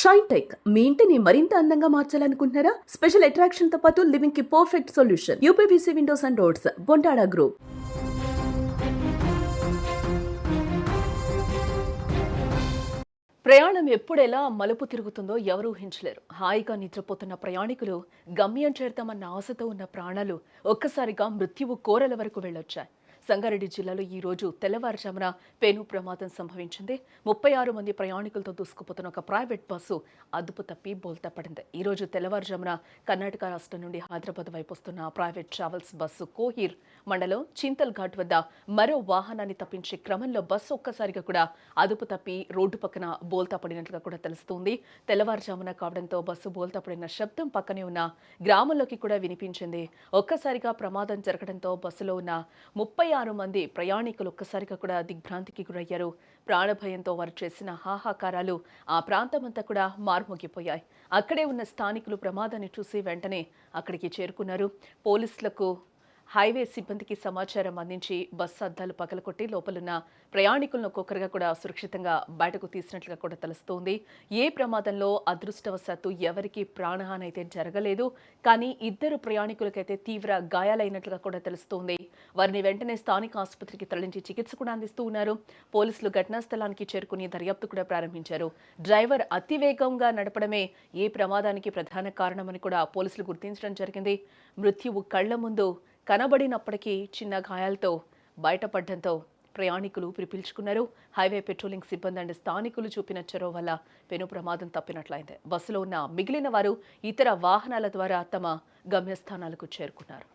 Shine tech మీ ఇంటిని మరింత అందంగా మార్చాలనుకుంటున్నారా? స్పెషల్ అట్రాక్షన్ తో పాటు లివింగ్ కి perfect solution. UPVC windows and doors, Bontada group. ప్రయాణం ఎప్పుడెలా మలుపు తిరుగుతుందో ఎవరూ ఊహించలేరు. హాయిగా నిద్రపోతున్న ప్రయాణికులు గమ్యం చేరుతామన్న ఆశతో ఉన్న ప్రాణాలు ఒక్కసారిగా మృత్యువు కోరల వరకు వెళ్ళొచ్చాయి. సంగారెడ్డి జిల్లాలో ఈ రోజు తెల్లవారుజామున పెను ప్రమాదం సంభవించింది. 36 మంది ప్రయాణికులతో దూసుకుపోతున్న ఒక ప్రైవేట్ బస్సు అదుపు తప్పి బోల్తా పడింది. ఈ రోజు తెల్లవారుజామున కర్ణాటక రాష్ట్రం నుండి హైదరాబాద్ వైపు వస్తున్న ప్రైవేట్ ట్రావెల్స్ బస్సు కోహిర్ మండలం చింతల్ ఘాట్ వద్ద మరో వాహనాన్ని తప్పించే క్రమంలో బస్సు ఒక్కసారిగా కూడా అదుపు తప్పి రోడ్డు పక్కన బోల్తా పడినట్లుగా కూడా తెలుస్తోంది. తెల్లవారుజామున కావడంతో బస్సు బోల్తా పడిన శబ్దం పక్కనే ఉన్న గ్రామంలోకి కూడా వినిపించింది. ఒక్కసారిగా ప్రమాదం జరగడంతో బస్సులో ఉన్న 36 మంది ప్రయాణికులు ఒక్కసారిగా కూడా దిగ్భ్రాంతికి గురయ్యారు. ప్రాణభయంతో వారు చేసిన హాహాకారాలు ఆ ప్రాంతమంతా కూడా మార్మోగిపోయాయి. అక్కడే ఉన్న స్థానికులు ప్రమాదాన్ని చూసి వెంటనే అక్కడికి చేరుకున్నారు. పోలీసులకు హైవే సిబ్బందికి సమాచారం అందించి బస్సు అద్దాలు పగలకొట్టి లోపలున్న ప్రయాణికులను ఒక్కొక్కరుగా కూడా సురక్షితంగా బయటకు తీసినట్లుగా కూడా తెలుస్తోంది. ఏ ప్రమాదంలో అదృష్టవశాత్తు ఎవరికీ ప్రాణహాని అయితే జరగలేదు. కానీ ఇద్దరు ప్రయాణికులకైతే తీవ్ర గాయాలైనట్లుగా కూడా తెలుస్తోంది. వారిని వెంటనే స్థానిక ఆసుపత్రికి తరలించి చికిత్స కూడా అందిస్తూ ఉన్నారు. పోలీసులు ఘటనా స్థలానికి చేరుకుని దర్యాప్తు కూడా ప్రారంభించారు. డ్రైవర్ అతివేగంగా నడపడమే ఈ ప్రమాదానికి ప్రధాన కారణమని కూడా పోలీసులు గుర్తించడం జరిగింది. మృత్యువు కళ్ల ముందు కనబడినప్పటికీ చిన్న గాయాలతో బయటపడడంతో ప్రయాణికులు పిలిపించుకున్నారు. హైవే పెట్రోలింగ్ సిబ్బంది అండ్ స్థానికులు చూపిన చొరవ వల్ల పెను ప్రమాదం తప్పినట్లయింది. బస్సులో ఉన్న మిగిలిన వారు ఇతర వాహనాల ద్వారా తమ గమ్యస్థానాలకు చేరుకున్నారు.